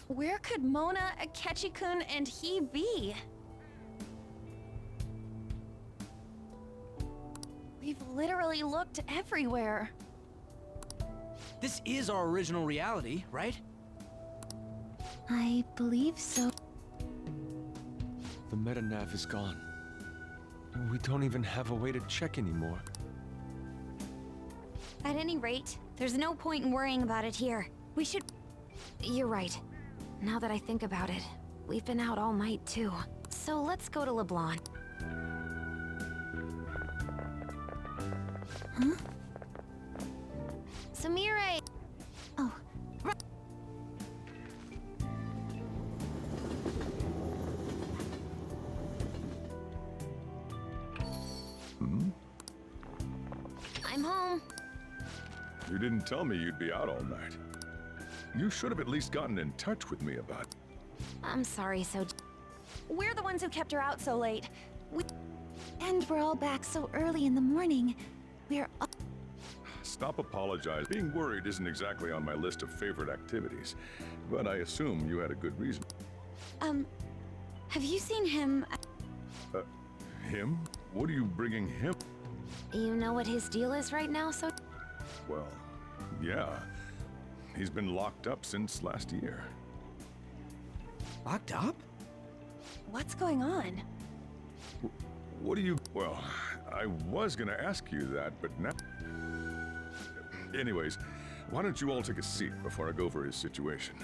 Where could Mona, Akechi-kun, and he be? We've literally looked everywhere. This is our original reality, right? I believe so. The metanav is gone. We don't even have a way to check anymore. At any rate, there's no point in worrying about it here. We should... You're right. Now that I think about it, we've been out all night too. So let's go to LeBlanc. Huh? Samire! Oh. I'm home. You didn't tell me you'd be out all night. You should have at least gotten in touch with me about it. I'm sorry, We're the ones who kept her out so late. And we're all back so early in the morning. Stop apologizing. Being worried isn't exactly on my list of favorite activities, but I assume you had a good reason. Have you seen him? Him? What are you bringing him? You know what his deal is right now, Well, yeah. He's been locked up since last year. Locked up? What's going on? What do you... Well, I was gonna ask you that, but now... Anyways, why don't you all take a seat before I go over his situation?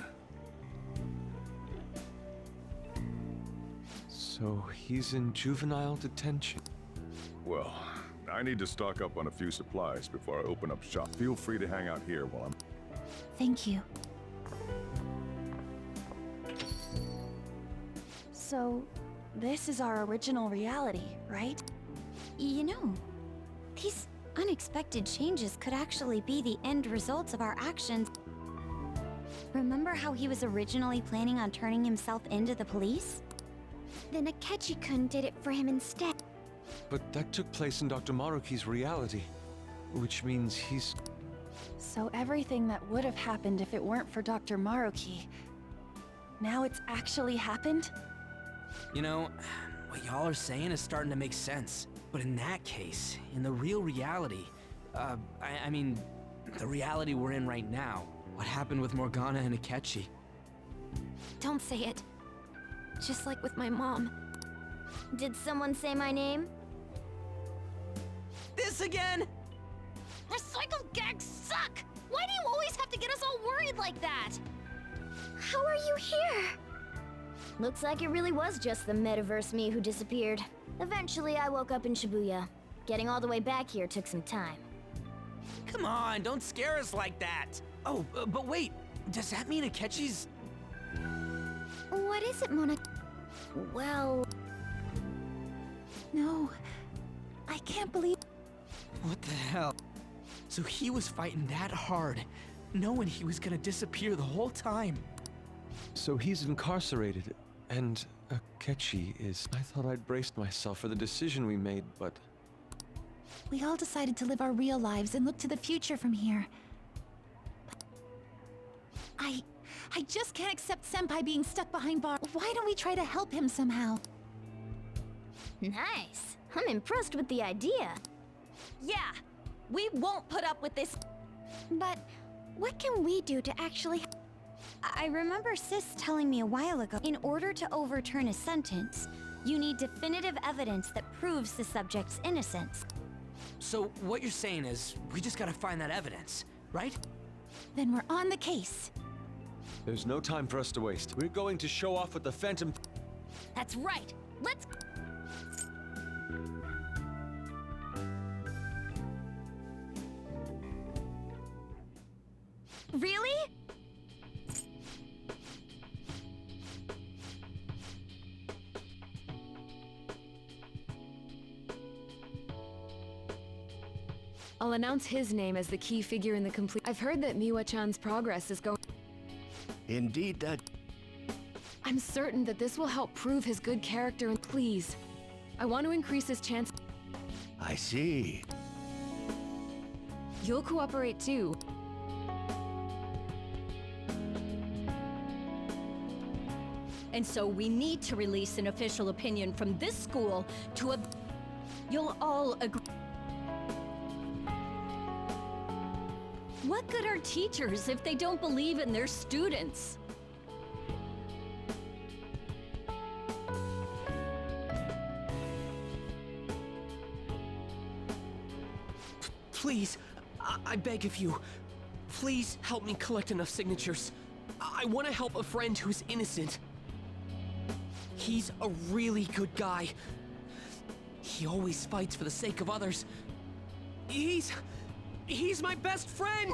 So he's in juvenile detention. Well, I need to stock up on a few supplies before I open up shop. Feel free to hang out here while I'm... Thank you. So, this is our original reality, right? You know, these unexpected changes could actually be the end results of our actions. Remember how he was originally planning on turning himself into the police? Then Akechi-kun did it for him instead. But that took place in Dr. Maruki's reality, which means he's... So everything that would have happened if it weren't for Dr. Maruki, now it's actually happened? You know, what y'all are saying is starting to make sense. But in that case, in the real reality, I mean, the reality we're in right now, what happened with Morgana and Akechi? Don't say it. Just like with my mom. Did someone say my name? This again? Recycled gags suck! Why do you always have to get us all worried like that? How are you here? Looks like it really was just the metaverse me who disappeared. Eventually, I woke up in Shibuya. Getting all the way back here took some time. Come on, don't scare us like that. Oh, but wait, does that mean Akechi's... What is it, Mona? Well... No. I can't believe... What the hell? So he was fighting that hard, knowing he was gonna disappear the whole time. So he's incarcerated, and Akechi is... I thought I'd braced myself for the decision we made, but... We all decided to live our real lives and look to the future from here. I just can't accept Senpai being stuck behind bars. Why don't we try to help him somehow? Nice. I'm impressed with the idea. Yeah, we won't put up with this. But what can we do to actually... I remember Sis telling me a while ago, in order to overturn a sentence, you need definitive evidence that proves the subject's innocence. So what you're saying is, we just gotta find that evidence, right? Then we're on the case. There's no time for us to waste. We're going to show off with the Phantom... That's right. Let's... Really? I'll announce his name as the key figure in the complete... I've heard that Miwa-chan's progress is going... Indeed, that... I'm certain that this will help prove his good character and... Please, I want to increase his chance... I see. You'll cooperate too. And so we need to release an official opinion from this school to You'll all agree. What good are teachers if they don't believe in their students? Please, I beg of you, please help me collect enough signatures. I want to help a friend who's innocent. He's a really good guy. He always fights for the sake of others. He's my best friend!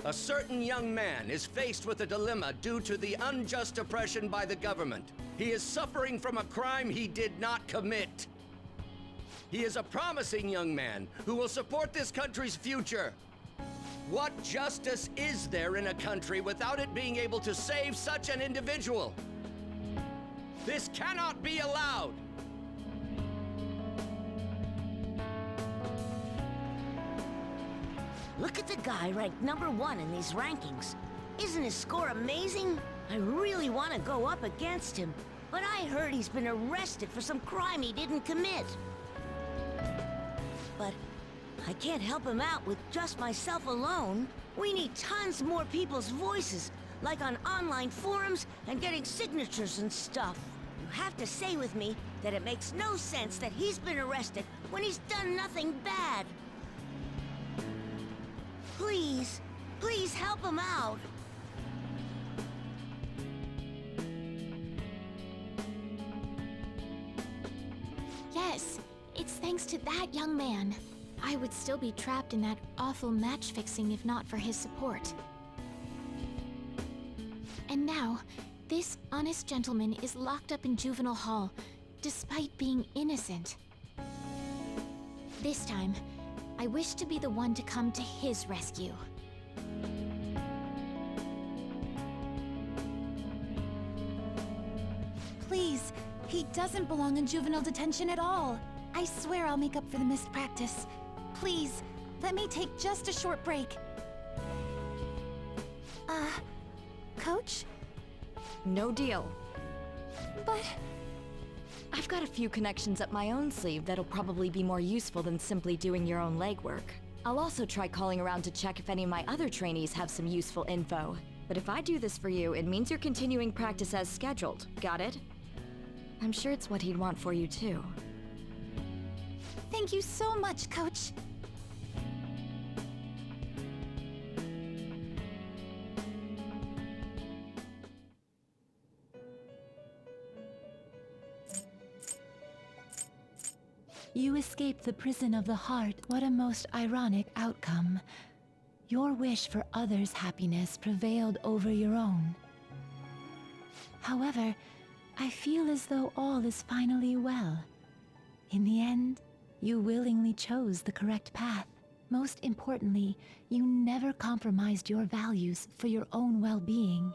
A certain young man is faced with a dilemma due to the unjust oppression by the government. He is suffering from a crime he did not commit. He is a promising young man who will support this country's future. What justice is there in a country without it being able to save such an individual? This cannot be allowed! Look at the guy ranked #1 in these rankings. Isn't his score amazing? I really want to go up against him, but I heard he's been arrested for some crime he didn't commit. But I can't help him out with just myself alone. We need tons more people's voices, like on online forums and getting signatures and stuff. You have to say with me that it makes no sense that he's been arrested when he's done nothing bad. Please, please help him out. Yes, it's thanks to that young man. I would still be trapped in that awful match fixing if not for his support. And now, this honest gentleman is locked up in juvenile hall, despite being innocent. This time, I wish to be the one to come to his rescue. Please, he doesn't belong in juvenile detention at all. I swear I'll make up for the missed practice. Please, let me take just a short break. Coach? No deal. But... I've got a few connections up my own sleeve that'll probably be more useful than simply doing your own legwork. I'll also try calling around to check if any of my other trainees have some useful info. But if I do this for you, it means you're continuing practice as scheduled. Got it? I'm sure it's what he'd want for you too. Thank you so much, Coach. You escaped the prison of the heart. What a most ironic outcome. Your wish for others' happiness prevailed over your own. However, I feel as though all is finally well. In the end, you willingly chose the correct path. Most importantly, you never compromised your values for your own well-being.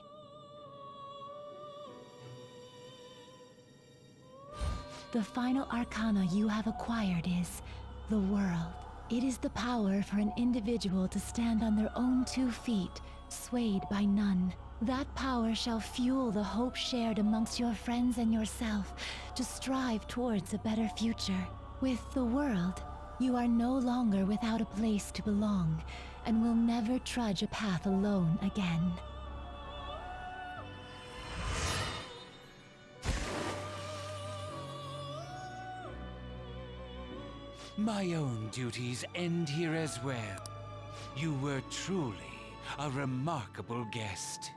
The final arcana you have acquired is the world. It is the power for an individual to stand on their own 2 feet, swayed by none. That power shall fuel the hope shared amongst your friends and yourself to strive towards a better future. With the world, you are no longer without a place to belong, and will never trudge a path alone again. My own duties end here as well. You were truly a remarkable guest.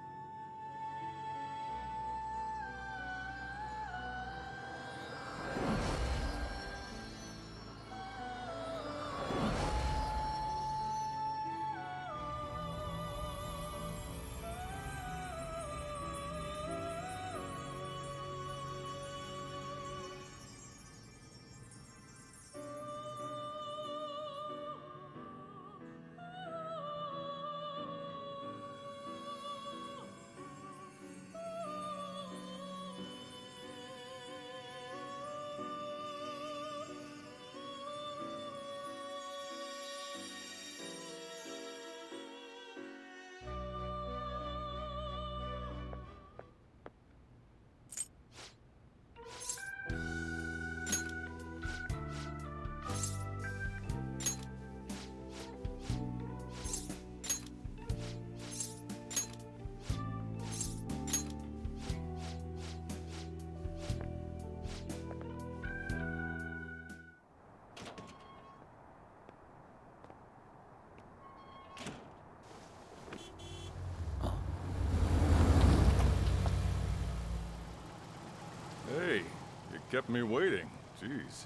kept me waiting. Jeez.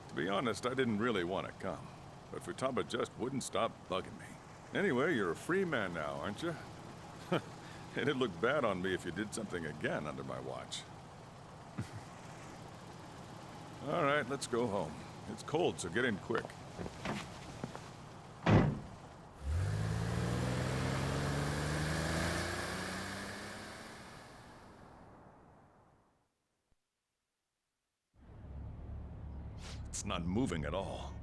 To be honest, I didn't really want to come. But Futaba just wouldn't stop bugging me. Anyway, you're a free man now, aren't you? It'd look bad on me if you did something again under my watch. All right, let's go home. It's cold, so get in quick. It's not moving at all.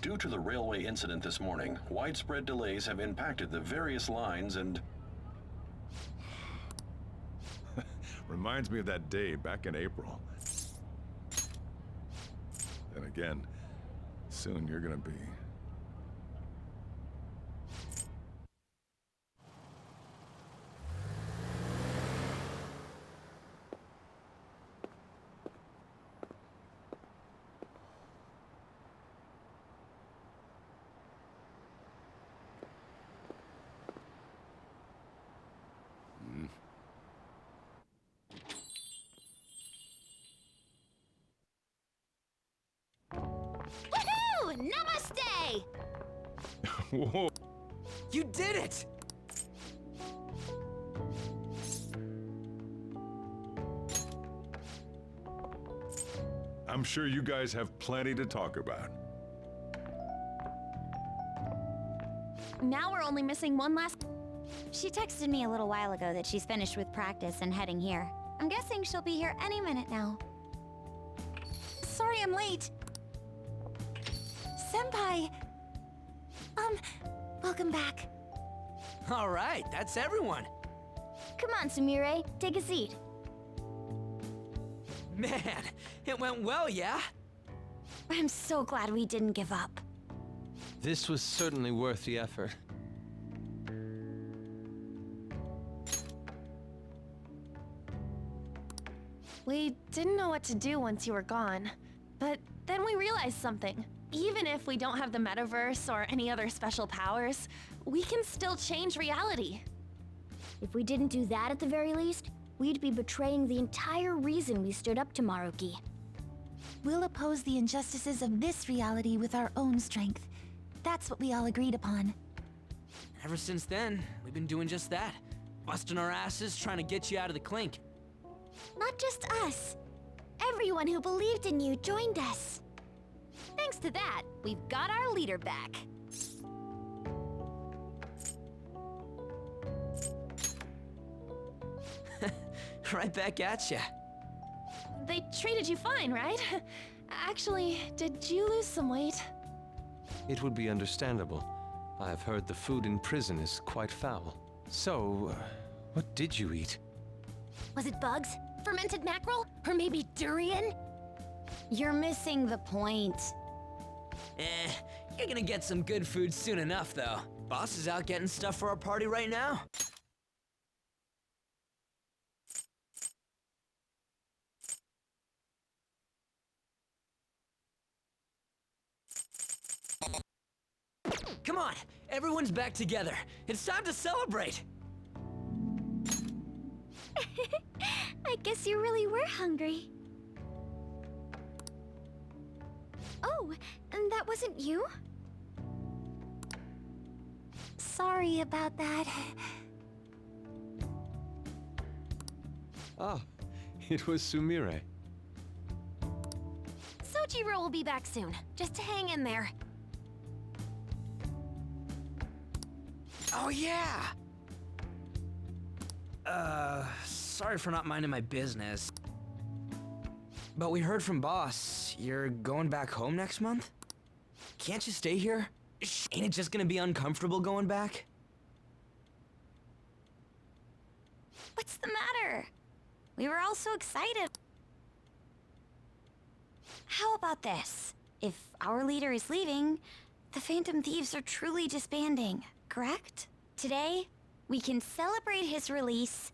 Due to the railway incident this morning, widespread delays have impacted the various lines and... Reminds me of that day back in April. And again, soon you're gonna be... Woohoo! Namaste! Whoa. You did it! I'm sure you guys have plenty to talk about. Now we're only missing one last... She texted me a little while ago that she's finished with practice and heading here. I'm guessing she'll be here any minute now. Sorry I'm late. Senpai! Welcome back. All right, that's everyone. Come on, Sumire, take a seat. Man, it went well, yeah? I'm so glad we didn't give up. This was certainly worth the effort. We didn't know what to do once you were gone, but then we realized something. Even if we don't have the metaverse or any other special powers, we can still change reality. If we didn't do that at the very least, we'd be betraying the entire reason we stood up to Maruki. We'll oppose the injustices of this reality with our own strength. That's what we all agreed upon. Ever since then, we've been doing just that. Busting our asses trying to get you out of the clink. Not just us. Everyone who believed in you joined us. Thanks to that, we've got our leader back. Right back at ya. They treated you fine, right? Actually, did you lose some weight? It would be understandable. I've heard the food in prison is quite foul. So, what did you eat? Was it bugs? Fermented mackerel? Or maybe durian? You're missing the point. You're gonna get some good food soon enough, though. Boss is out getting stuff for our party right now. Come on, everyone's back together. It's time to celebrate. I guess you really were hungry. Oh, and that wasn't you? Sorry about that. Ah, it was Sumire. Sojiro will be back soon. Just hang in there. Oh, yeah! Sorry for not minding my business. But we heard from Boss, you're going back home next month? Can't you stay here? Ain't it just gonna be uncomfortable going back? What's the matter? We were all so excited. How about this? If our leader is leaving, the Phantom Thieves are truly disbanding, correct? Today, we can celebrate his release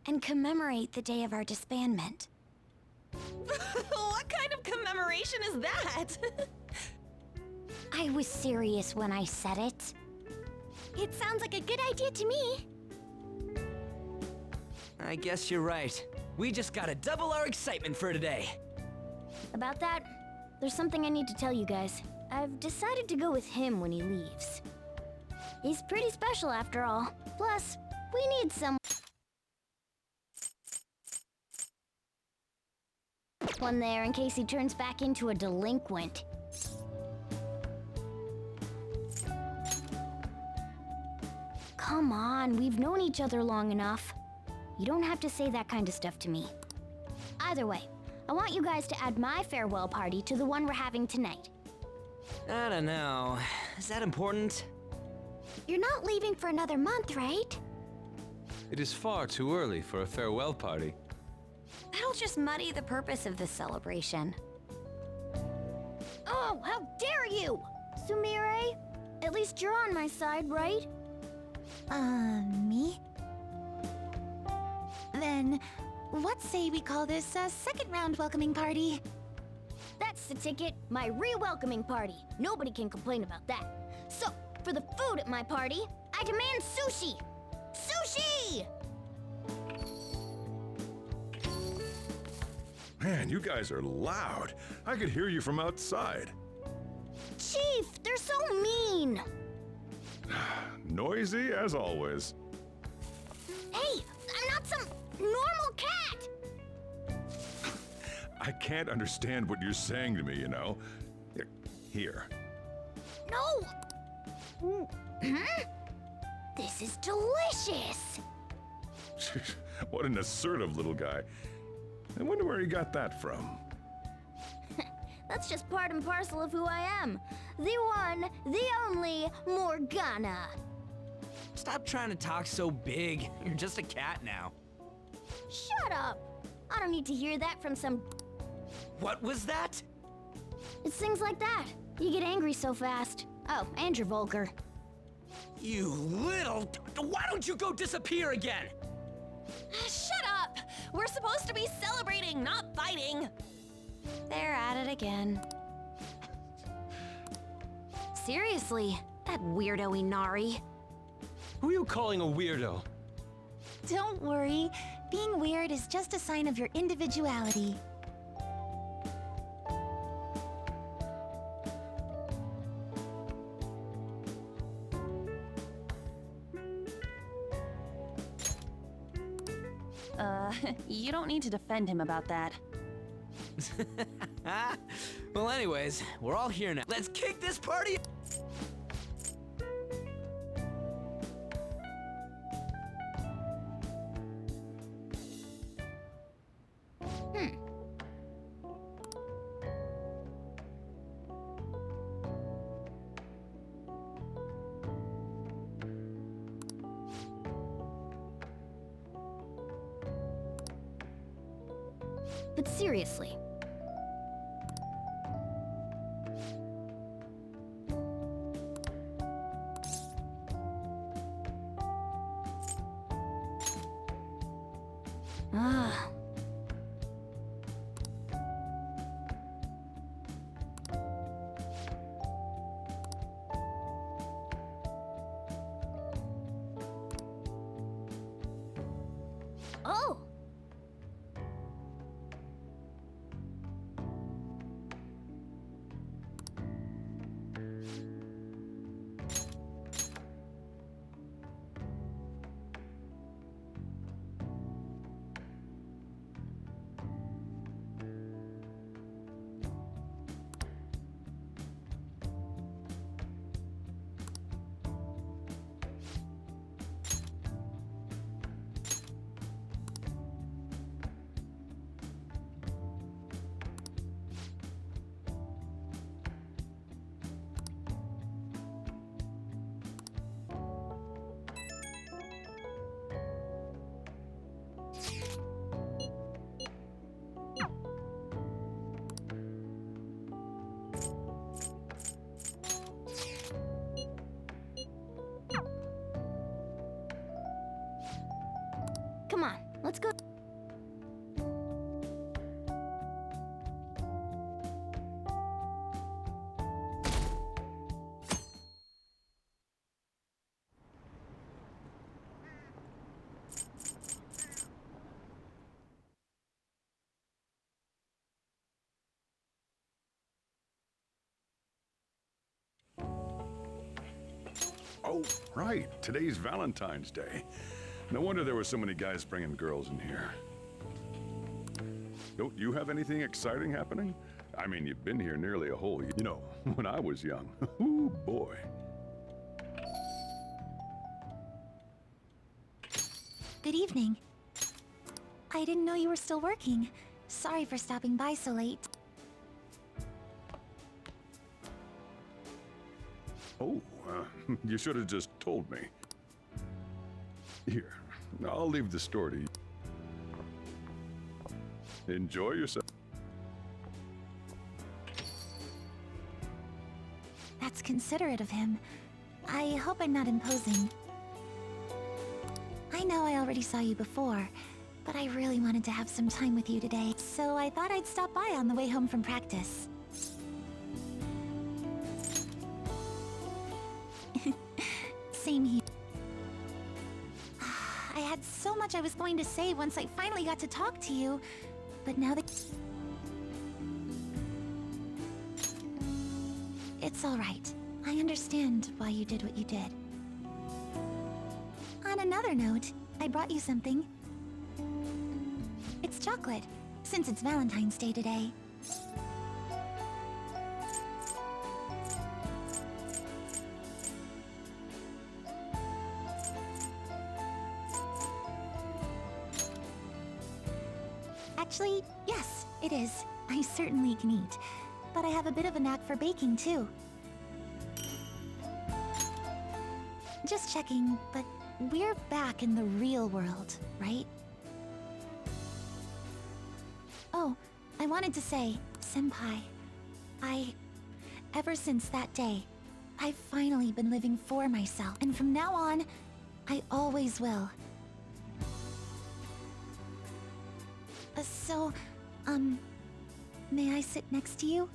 and commemorate the day of our disbandment. What kind of commemoration is that? I was serious when I said it. It sounds like a good idea to me. I guess you're right. We just gotta double our excitement for today. About that, there's something I need to tell you guys. I've decided to go with him when he leaves. He's pretty special after all. Plus, we need someone there in case he turns back into a delinquent. Come on, we've known each other long enough. You don't have to say that kind of stuff to me. Either way, I want you guys to add my farewell party to the one we're having tonight. I don't know. Is that important? You're not leaving for another month, right? It is far too early for a farewell party. That'll just muddy the purpose of this celebration. Oh, how dare you! Sumire, at least you're on my side, right? Me? Then, what say we call this a second round welcoming party? That's the ticket, my re-welcoming party. Nobody can complain about that. So, for the food at my party, I demand sushi! Sushi! Man, you guys are loud. I could hear you from outside. Chief, they're so mean! Noisy as always. Hey, I'm not some normal cat! I can't understand what you're saying to me, you know. Here. No! This is delicious! What an assertive little guy. I wonder where he got that from. That's just part and parcel of who I am. The one, the only Morgana. Stop trying to talk so big. You're just a cat now. Shut up! I don't need to hear that from some... What was that? It's things like that. You get angry so fast. Oh, and you're vulgar. You little... Why don't you go disappear again? Shut up! We're supposed to be celebrating, not fighting! They're at it again. Seriously, that weirdo Inari. Who are you calling a weirdo? Don't worry. Being weird is just a sign of your individuality. You don't need to defend him about that. Well, anyways, we're all here now. Let's kick this party! But seriously. Ah. Oh. Come on, let's go. Oh, right. Today's Valentine's Day. No wonder there were so many guys bringing girls in here. Don't you have anything exciting happening? I mean, you've been here nearly a whole year. You know, when I was young. Ooh, boy. Good evening. I didn't know you were still working. Sorry for stopping by so late. Oh, you should have just told me. Here, I'll leave the store to you. Enjoy yourself. That's considerate of him. I hope I'm not imposing. I know I already saw you before, but I really wanted to have some time with you today, so I thought I'd stop by on the way home from practice. Same here. I had so much I was going to say once I finally got to talk to you, but now that... It's all right. I understand why you did what you did. On another note, I brought you something. It's chocolate, since it's Valentine's Day today. Actually, yes, it is. I certainly can eat. But I have a bit of a knack for baking, too. Just checking, but we're back in the real world, right? Oh, I wanted to say, Senpai, ever since that day, I've finally been living for myself, and from now on, I always will. So, may I sit next to you?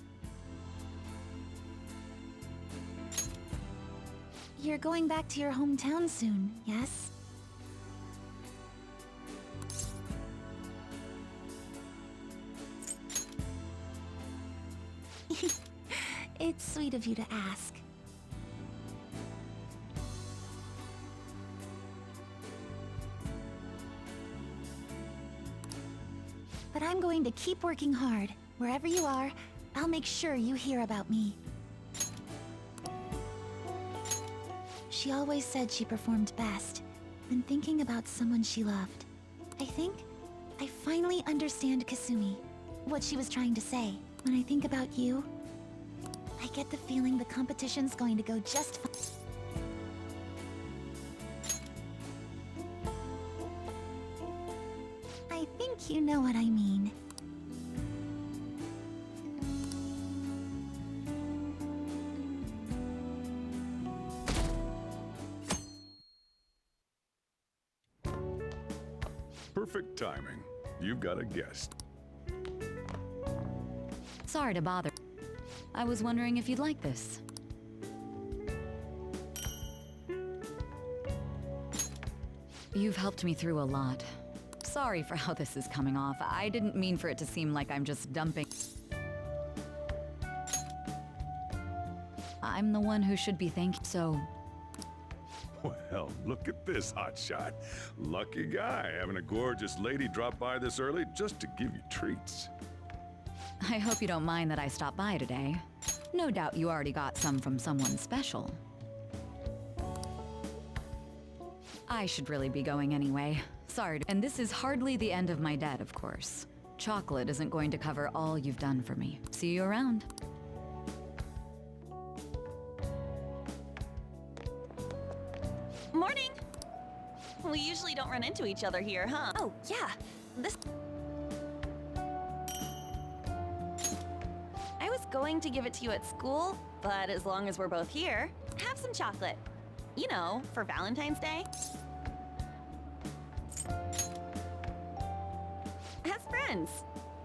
You're going back to your hometown soon, yes? It's sweet of you to ask. But I'm going to keep working hard. Wherever you are, I'll make sure you hear about me. She always said she performed best when thinking about someone she loved. I think I finally understand Kasumi, what she was trying to say. When I think about you, I get the feeling the competition's going to go just fine. I think you know what I mean. Perfect timing. You've got a guest. Sorry to bother. I was wondering if you'd like this. You've helped me through a lot. Sorry for how this is coming off. I didn't mean for it to seem like I'm just dumping. I'm the one who should be thanked, so... Well, look at this hotshot. Lucky guy having a gorgeous lady drop by this early just to give you treats. I hope you don't mind that I stopped by today. No doubt you already got some from someone special. I should really be going anyway. Sorry. And this is hardly the end of my debt, of course. Chocolate isn't going to cover all you've done for me. See you around. Morning! We usually don't run into each other here, huh? Oh, yeah. I was going to give it to you at school, but as long as we're both here, have some chocolate. You know, for Valentine's Day. As friends.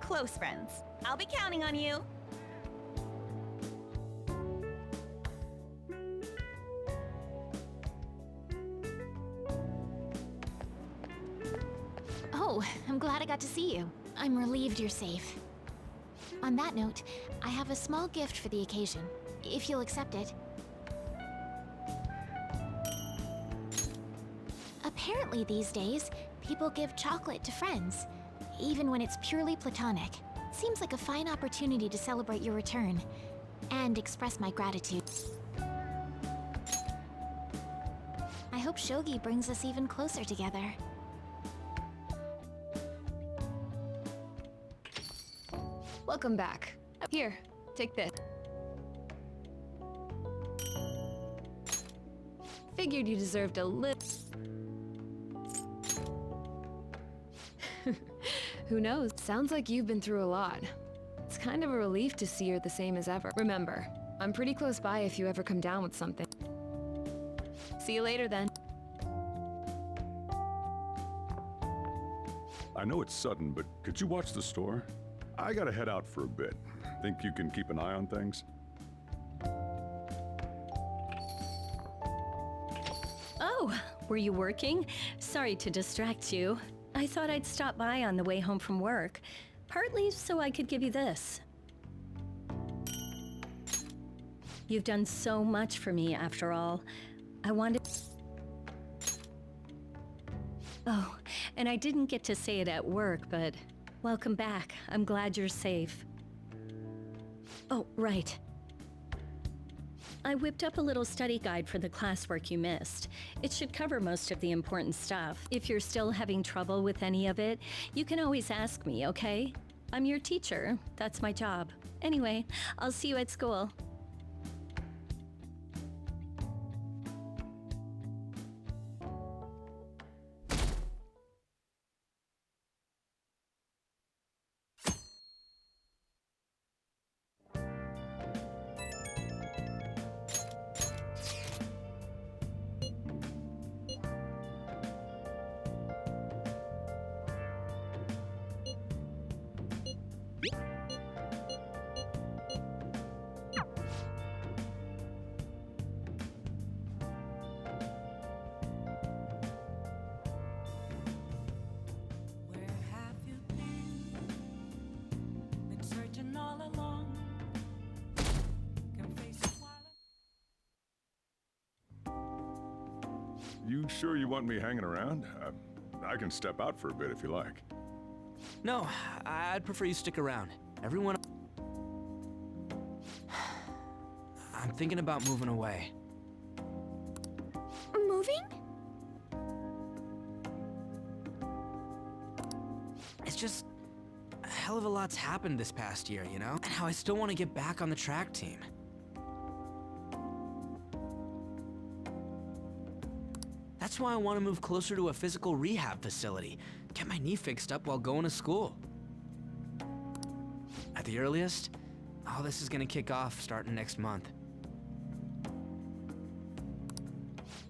Close friends. I'll be counting on you. Oh, I'm glad I got to see you. I'm relieved you're safe. On that note, I have a small gift for the occasion, if you'll accept it. Apparently these days, people give chocolate to friends, even when it's purely platonic. Seems like a fine opportunity to celebrate your return, and express my gratitude. I hope Shogi brings us even closer together. Welcome back. Here, take this. Figured you deserved a little. Who knows? Sounds like you've been through a lot. It's kind of a relief to see you're the same as ever. Remember, I'm pretty close by if you ever come down with something. See you later then. I know it's sudden, but could you watch the store? I gotta head out for a bit. Think you can keep an eye on things? Oh, were you working? Sorry to distract you. I thought I'd stop by on the way home from work, partly so I could give you this. You've done so much for me, after all. I wanted... Oh, and I didn't get to say it at work, but welcome back. I'm glad you're safe. Oh, right. I whipped up a little study guide for the classwork you missed. It should cover most of the important stuff. If you're still having trouble with any of it, you can always ask me, okay? I'm your teacher. That's my job. Anyway, I'll see you at school. You sure you want me hanging around? I can step out for a bit if you like. No, I'd prefer you stick around. Everyone... I'm thinking about moving away. Moving? It's just... a hell of a lot's happened this past year, you know? And how I still want to get back on the track team. That's why I want to move closer to a physical rehab facility. Get my knee fixed up while going to school. At the earliest, all this is gonna kick off starting next month.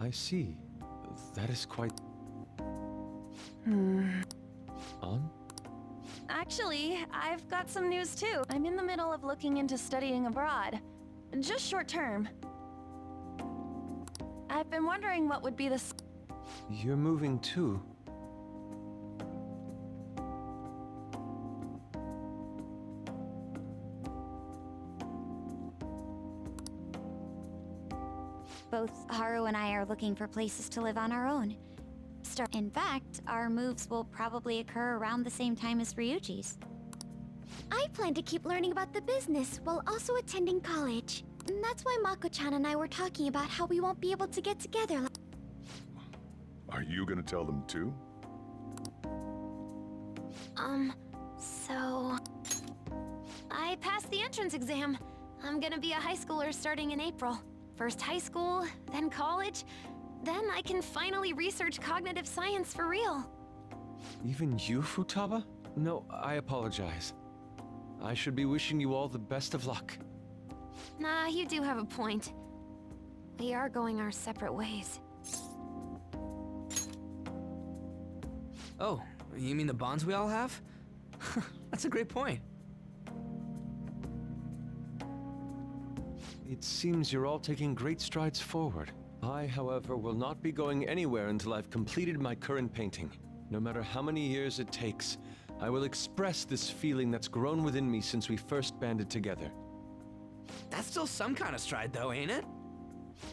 I see. That is quite... On? Actually, I've got some news too. I'm in the middle of looking into studying abroad. Just short term. I've been wondering what would be the... You're moving too. Both Haru and I are looking for places to live on our own. In fact, our moves will probably occur around the same time as Ryuji's. I plan to keep learning about the business while also attending college. And that's why Mako-chan and I were talking about how we won't be able to get together. Are you gonna tell them too? So... I passed the entrance exam. I'm gonna be a high schooler starting in April. First high school, then college, then I can finally research cognitive science for real. Even you, Futaba? No, I apologize. I should be wishing you all the best of luck. Nah, you do have a point. We are going our separate ways. Oh, you mean the bonds we all have? That's a great point. It seems you're all taking great strides forward. I, however, will not be going anywhere until I've completed my current painting. No matter how many years it takes, I will express this feeling that's grown within me since we first banded together. That's still some kind of stride though, ain't it?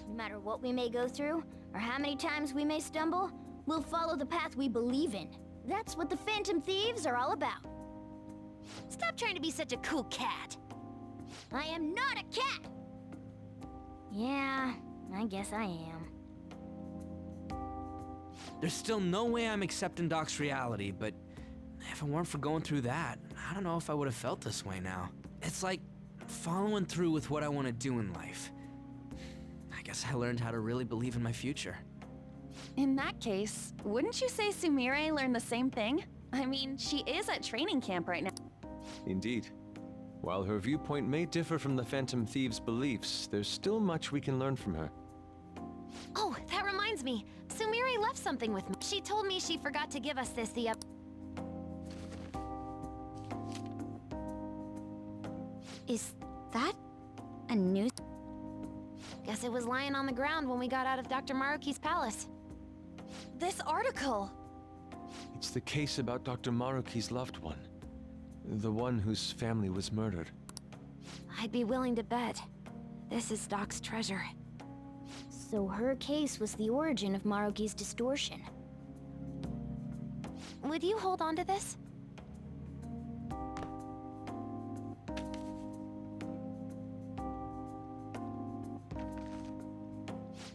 No matter what we may go through, or how many times we may stumble, We'll follow the path we believe in. That's what the Phantom Thieves are all about. Stop trying to be such a cool cat. I am not a cat! Yeah, I guess I am. There's still no way I'm accepting Doc's reality, but if it weren't for going through that, I don't know if I would have felt this way now. It's like following through with what I want to do in life. I guess I learned how to really believe in my future. In that case, wouldn't you say Sumire learned the same thing? I mean, she is at training camp right now. Indeed. While her viewpoint may differ from the Phantom Thieves' beliefs, there's still much we can learn from her. Oh, that reminds me. Sumire left something with me. She told me she forgot to give us this Is that a news? Guess it was lying on the ground when we got out of Dr. Maruki's palace. This article! It's the case about Dr. Maruki's loved one. The one whose family was murdered. I'd be willing to bet. This is Doc's treasure. So her case was the origin of Maruki's distortion. Would you hold on to this?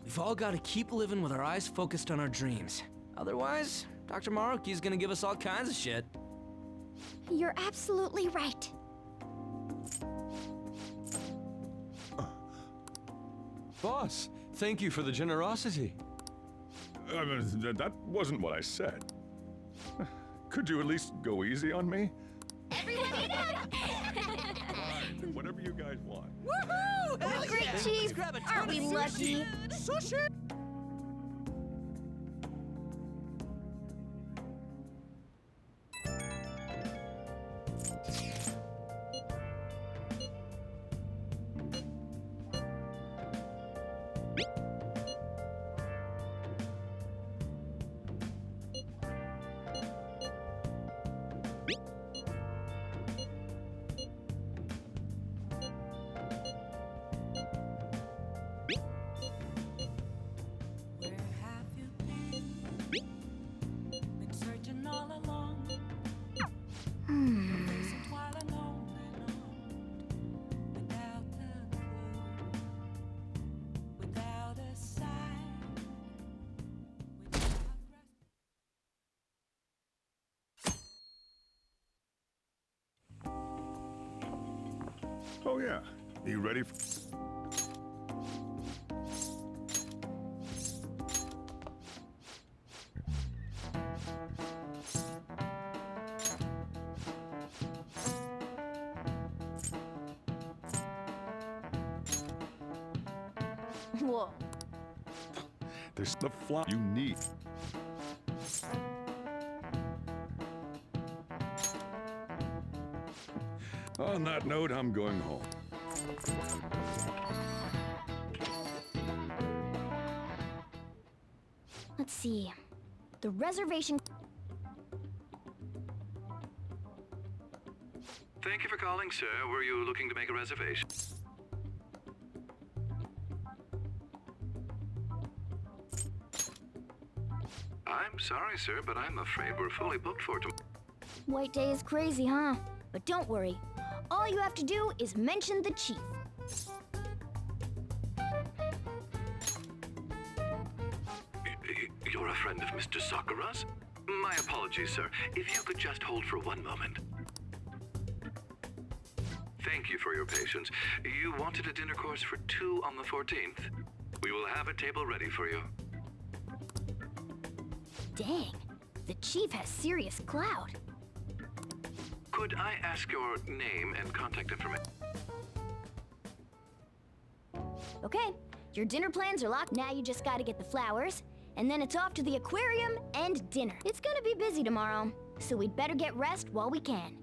We've all got to keep living with our eyes focused on our dreams. Otherwise, Dr. Maruki's gonna give us all kinds of shit. You're absolutely right. Boss, thank you for the generosity. That wasn't what I said. Could you at least go easy on me? Everyone eat up! Fine, whatever you guys want. Oh, great, Chief! Aren't we lucky? Oh yeah, you ready for... Whoa. There's the fly you need. On that note, I'm going home. Let's see. The reservation... Thank you for calling, sir. Were you looking to make a reservation? I'm sorry, sir, but I'm afraid we're fully booked for tomorrow. White Day is crazy, huh? But don't worry. All you have to do is mention the Chief. You're a friend of Mr. Sakura's? My apologies, sir. If you could just hold for one moment. Thank you for your patience. You wanted a dinner course for 2 on the 14th. We will have a table ready for you. Dang, the Chief has serious clout. Could I ask your name and contact information? Okay, your dinner plans are locked. Now you just gotta get the flowers, and then it's off to the aquarium and dinner. It's gonna be busy tomorrow, so we'd better get rest while we can.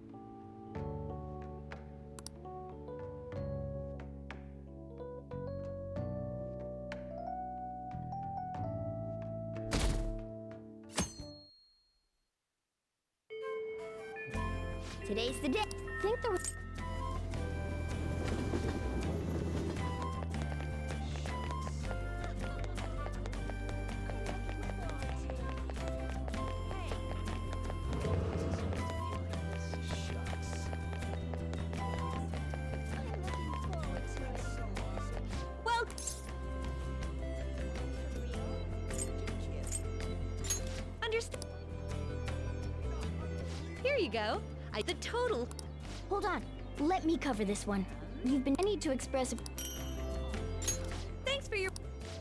Today's the day. Think there was... you go. The total. Hold on. Let me cover this one. I need to express a... Thanks for your...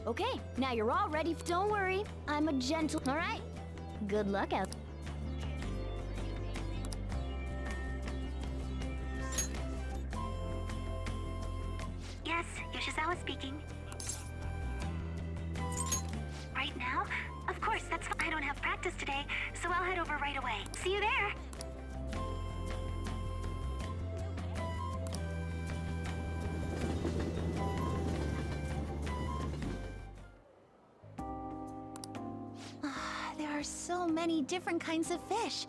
Okay, now you're all ready. Don't worry. I'm a gentle... All right. Good luck out. Yes, Yoshizawa speaking. Right now? Of course, that's fine. I don't have practice today, so I'll head over right away. See you there! There are so many different kinds of fish.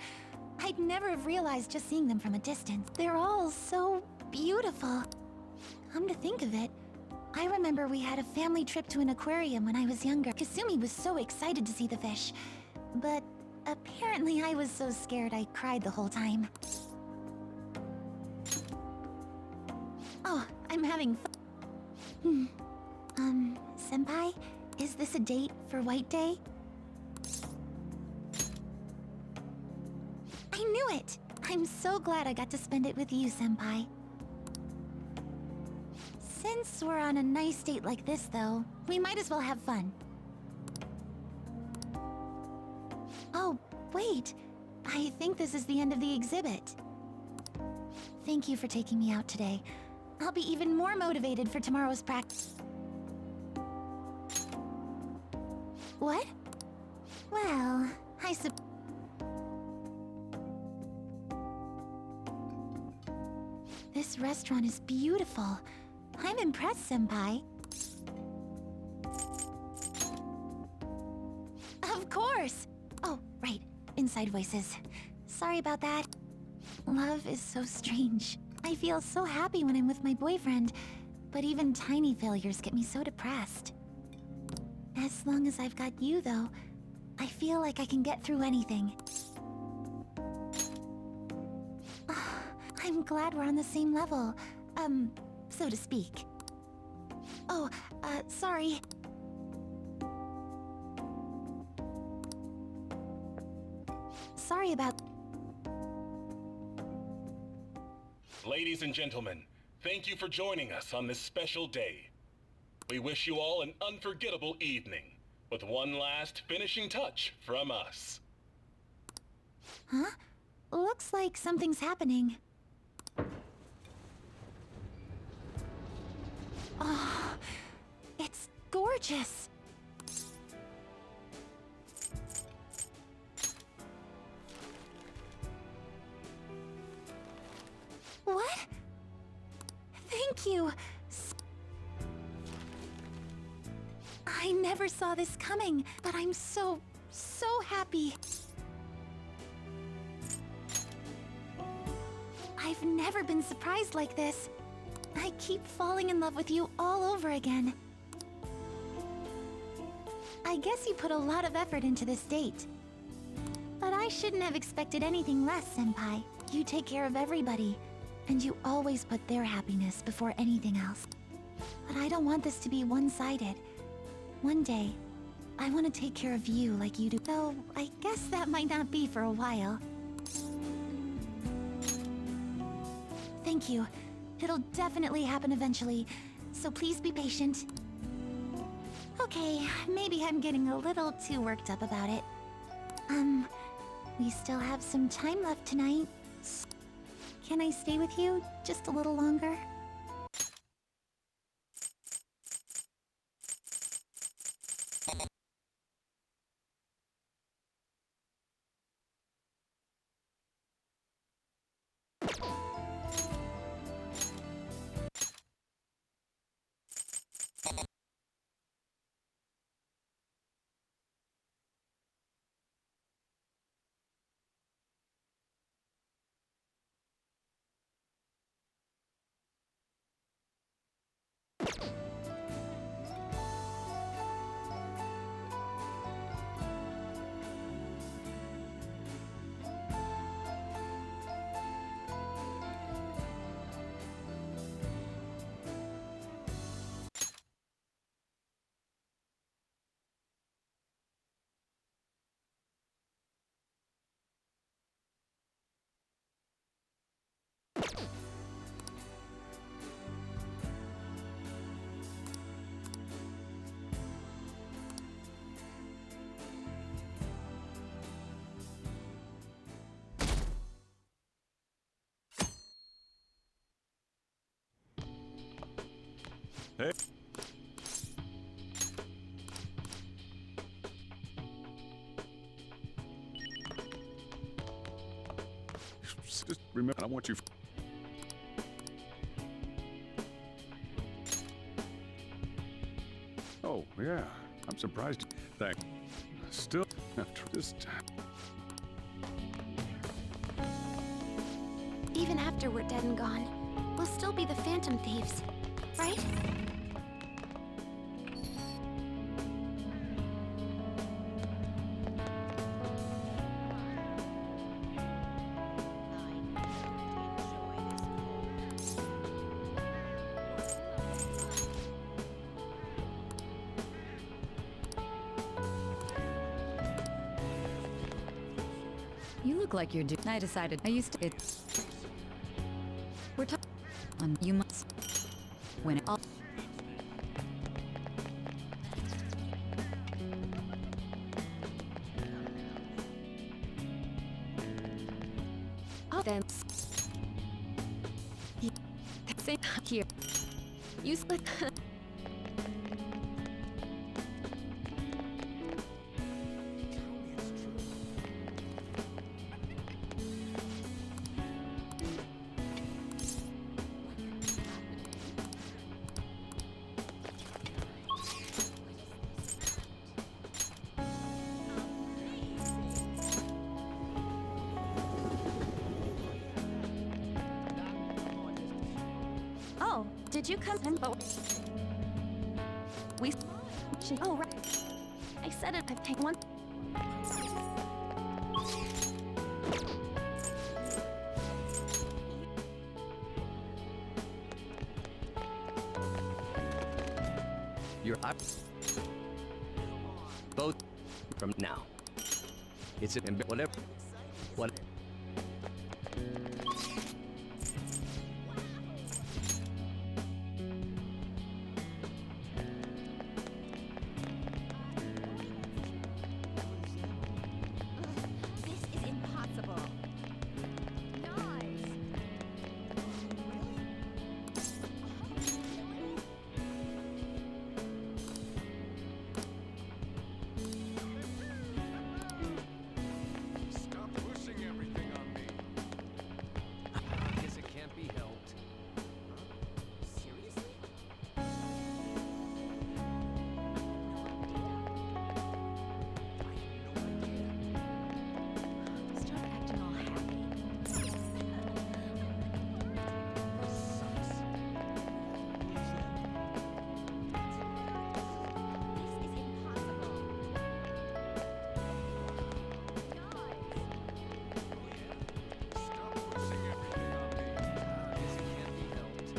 I'd never have realized just seeing them from a distance. They're all so beautiful. Come to think of it, I remember we had a family trip to an aquarium when I was younger. Kasumi was so excited to see the fish. But apparently I was so scared I cried the whole time. Oh, I'm having fun. Senpai, is this a date for White Day? I knew it! I'm so glad I got to spend it with you, Senpai. Since we're on a nice date like this, though, we might as well have fun. Oh, wait. I think this is the end of the exhibit. Thank you for taking me out today. I'll be even more motivated for tomorrow's practice. What? Well, I suppose... This restaurant is beautiful. I'm impressed, Senpai. Of course! Oh, right. Inside voices. Sorry about that. Love is so strange. I feel so happy when I'm with my boyfriend, but even tiny failures get me so depressed. As long as I've got you, though, I feel like I can get through anything. I'm glad we're on the same level. So to speak. Oh, sorry. Sorry about... Ladies and gentlemen, thank you for joining us on this special day. We wish you all an unforgettable evening, with one last finishing touch from us. Huh? Looks like something's happening. Oh, it's gorgeous. What? Thank you. I never saw this coming, but I'm so happy. I've never been surprised like this. I keep falling in love with you all over again. I guess you put a lot of effort into this date. But I shouldn't have expected anything less, Senpai. You take care of everybody, and you always put their happiness before anything else. But I don't want this to be one-sided. One day, I want to take care of you like you do. Though, I guess that might not be for a while. Thank you. It'll definitely happen eventually, so please be patient. Okay, maybe I'm getting a little too worked up about it. We still have some time left tonight. Can I stay with you just a little longer? Hey. Just remember, I want you. Oh, yeah. I'm surprised. Thanks. Still, after just. Even after we're dead and gone, we'll still be the Phantom Thieves, right? You look like you're I decided I used to. We're talking. You must win it all. Oh, then. Here. You split. Oh, did you come in? But we. Oh, right. I said it. I've taken one. You're up. Both from now. It's an whatever. What? This is impossible. Stop pushing everything on me. I guess it can't be helped. Seriously? Start acting all happy. Stop pushing everything on me. I guess it can't be helped.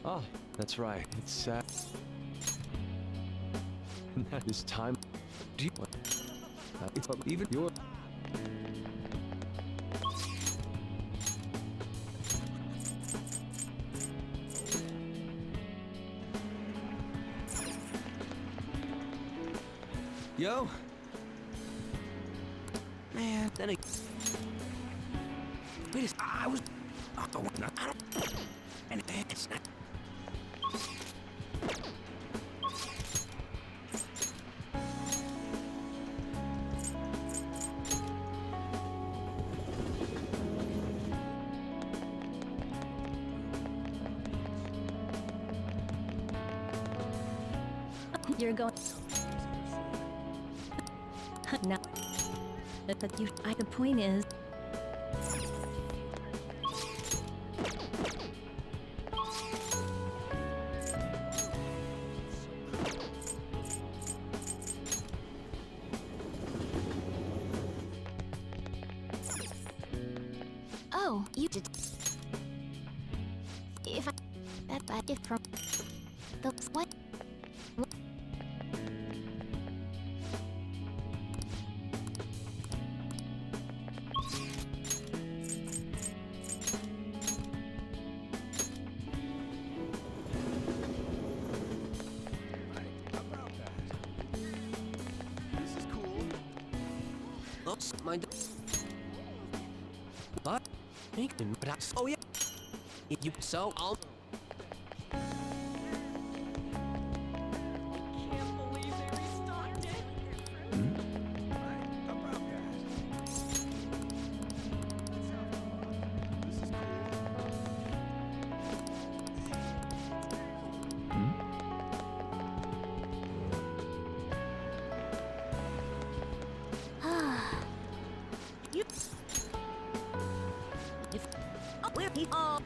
Ah, that's right. It's that is time. Do you even your Yo. Man, then I. Wait a second. I was. I don't. And it's not. You're going. No. But you. The point is. Oh, you did. If I. That's a gift from. The what? My. What? Oh yeah. You so I'll. We're people.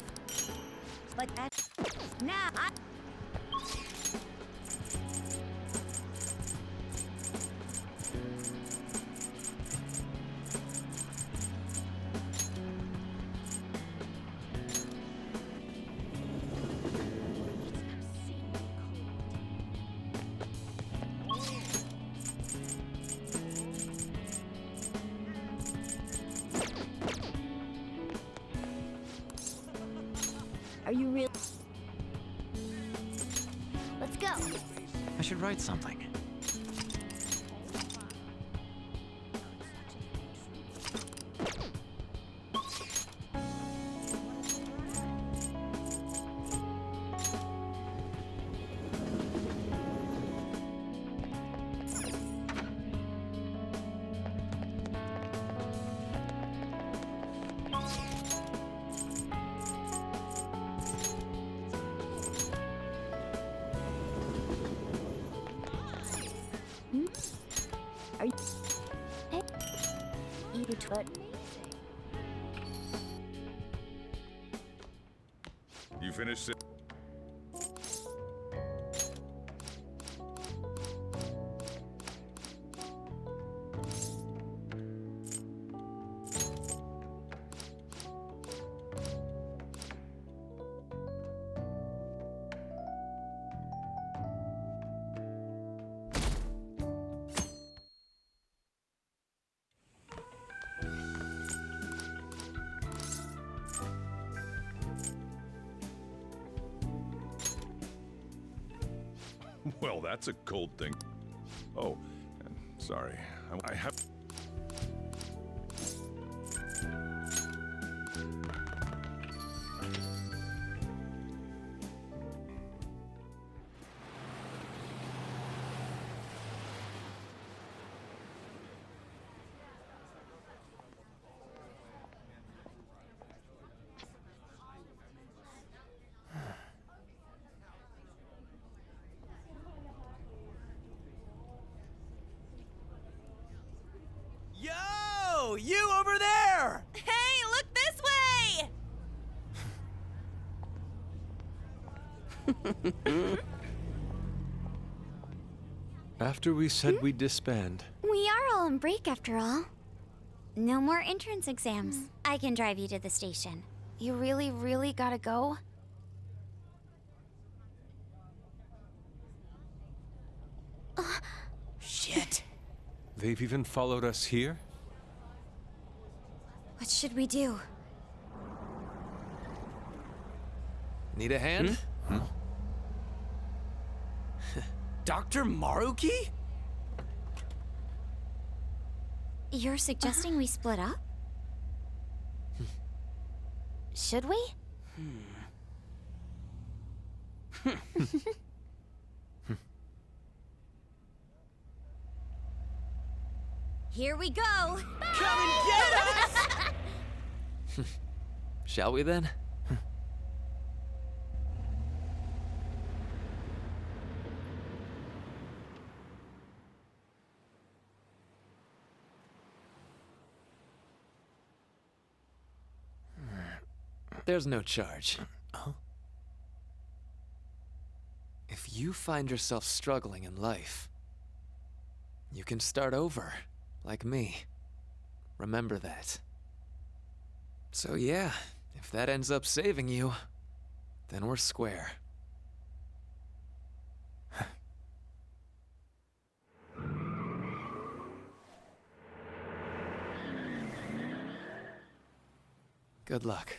But now I. Are you real? Let's go. I should write something. Are you? Hey. Eat what? You finished? Well, that's a cold thing. Oh, sorry. I have... Yo! You over there! Hey, look this way! After we said we'd disband, We are all on break after all. No more entrance exams. I can drive you to the station. You really, really gotta go? Shit. they've even followed us here? What should we do? Need a hand? Dr. Maruki? You're suggesting we split up? Should we? Here we go! Come and get us! Shall we then? There's no charge. If you find yourself struggling in life, you can start over, like me. Remember that. So yeah, if that ends up saving you, then we're square. Good luck.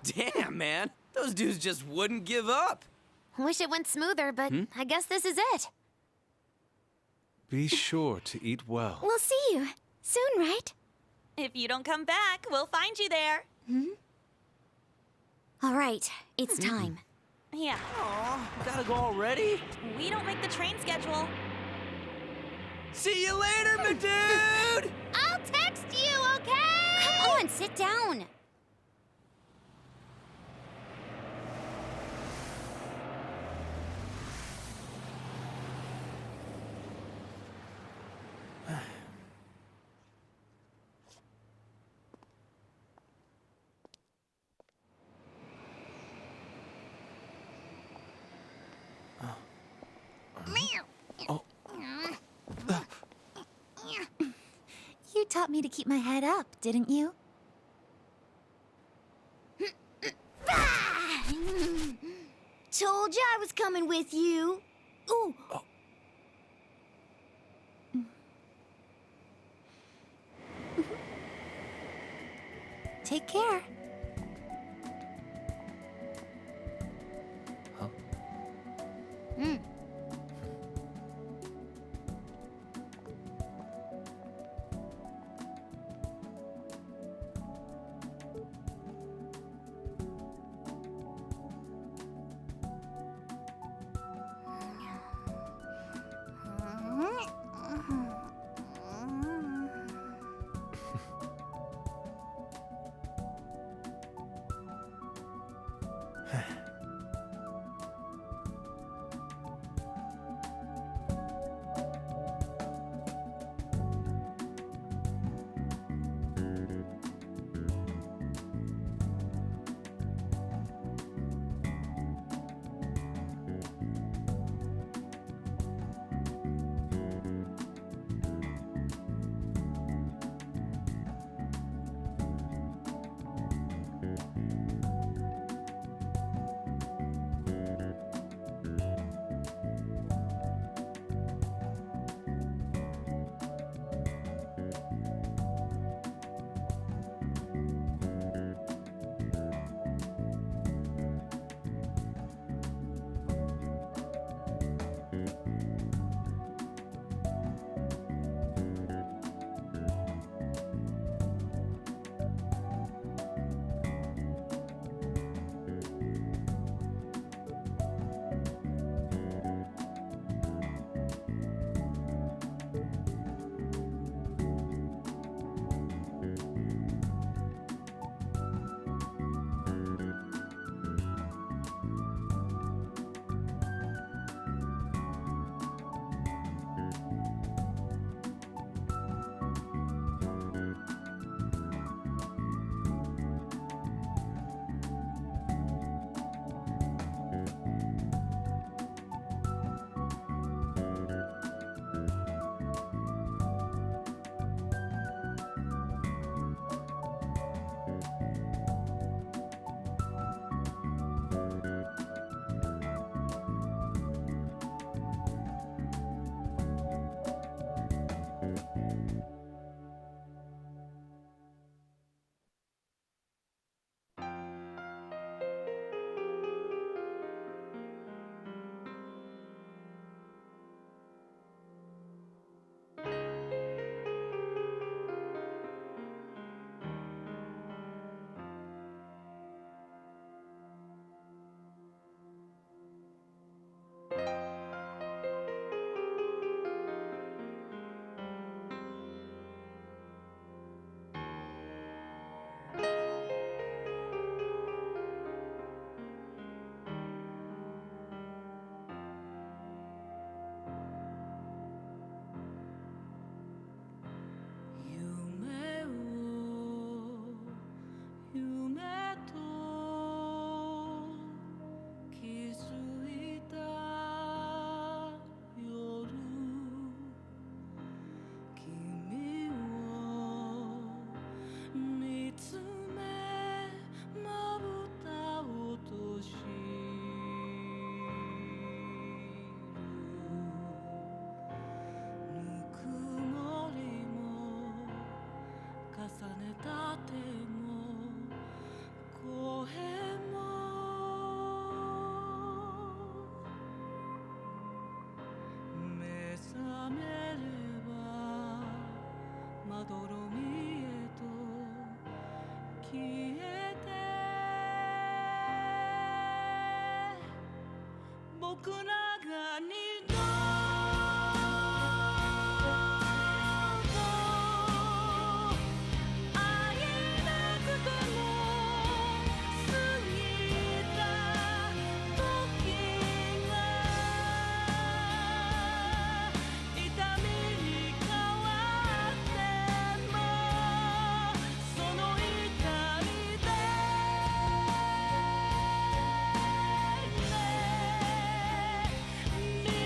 Damn, man. Those dudes just wouldn't give up. Wish it went smoother, but I guess this is it. Be sure to eat well. We'll see you soon, right? If you don't come back, we'll find you there. All right, it's time. Yeah. Aw, gotta go already? We don't make the train schedule. See you later, my dude! I'll text you, okay? Come on, sit down. You taught me to keep my head up, didn't you? Told you I was coming with you. Ooh. Take care. えて僕らが二度会えなくても過ぎた時が痛みに変わってもその痛みで未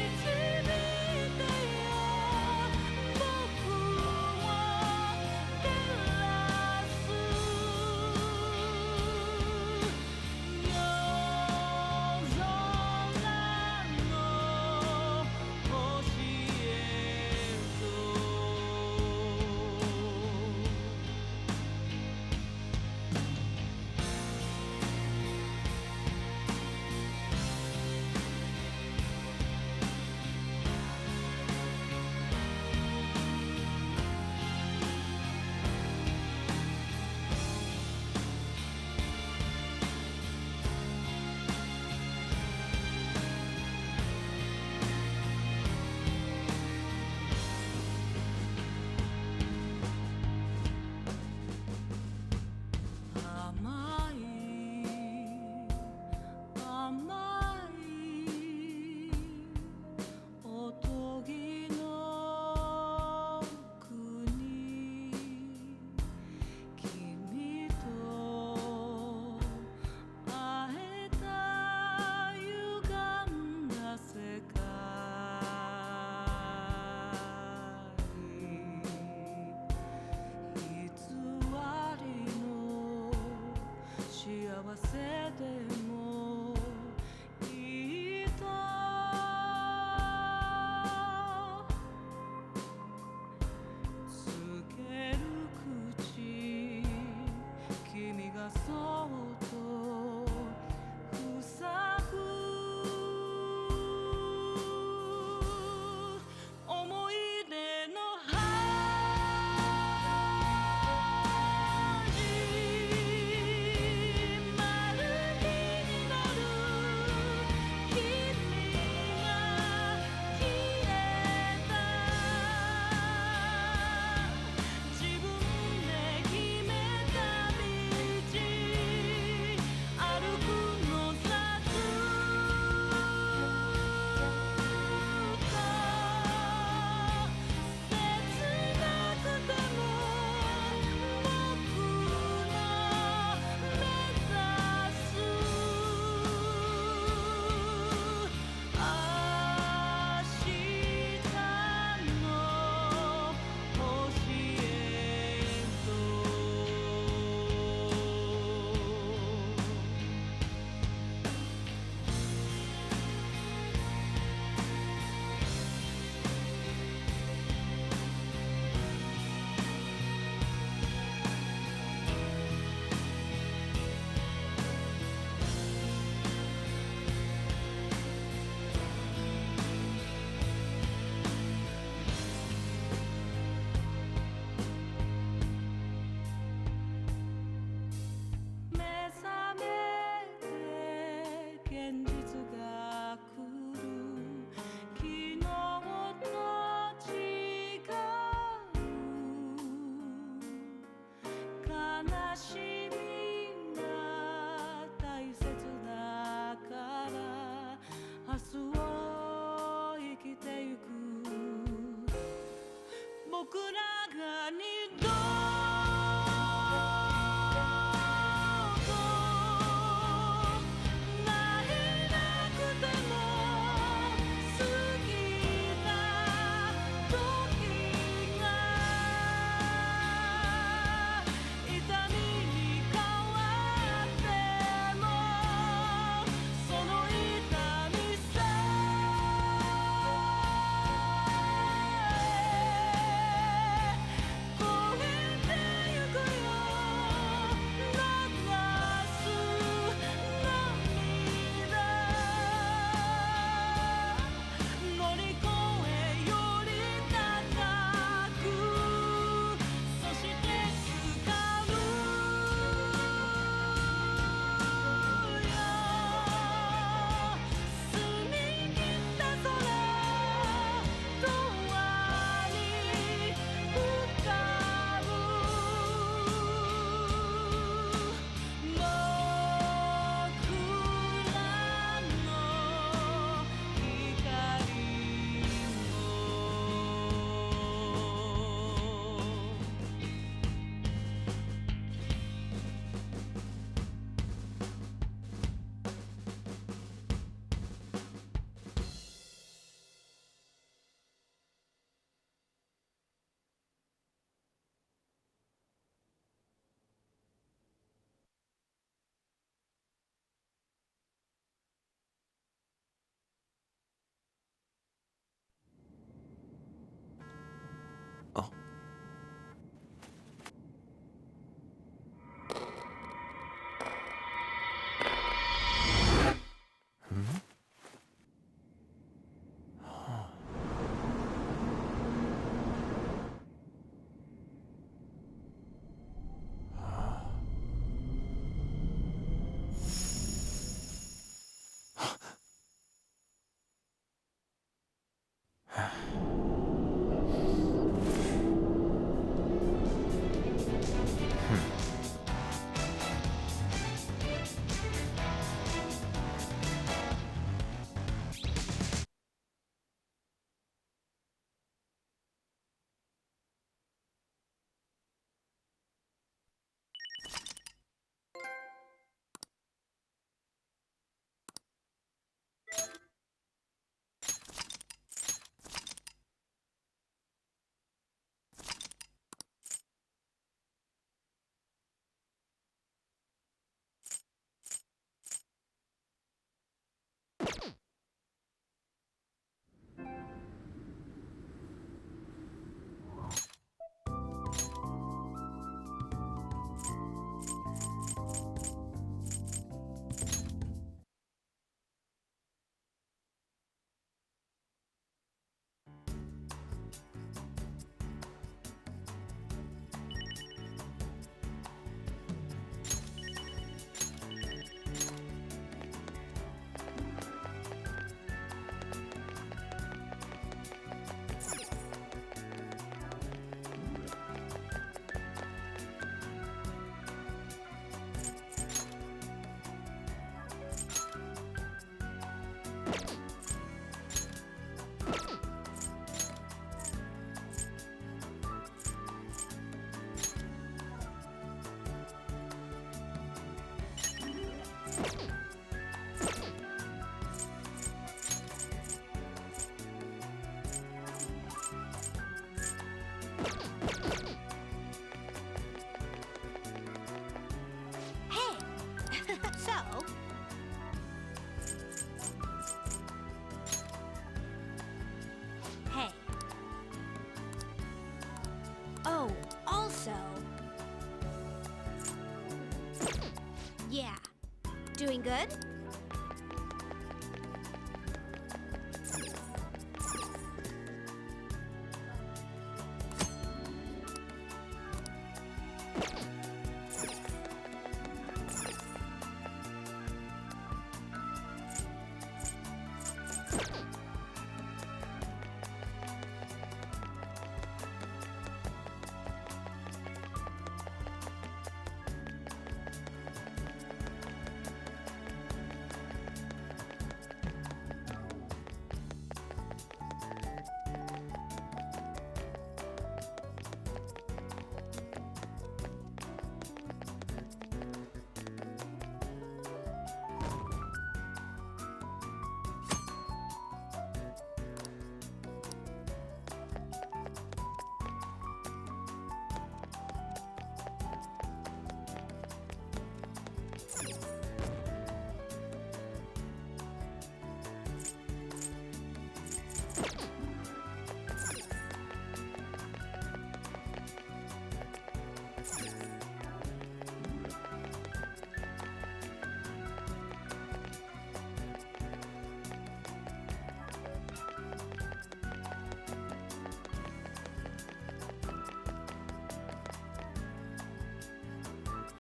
good?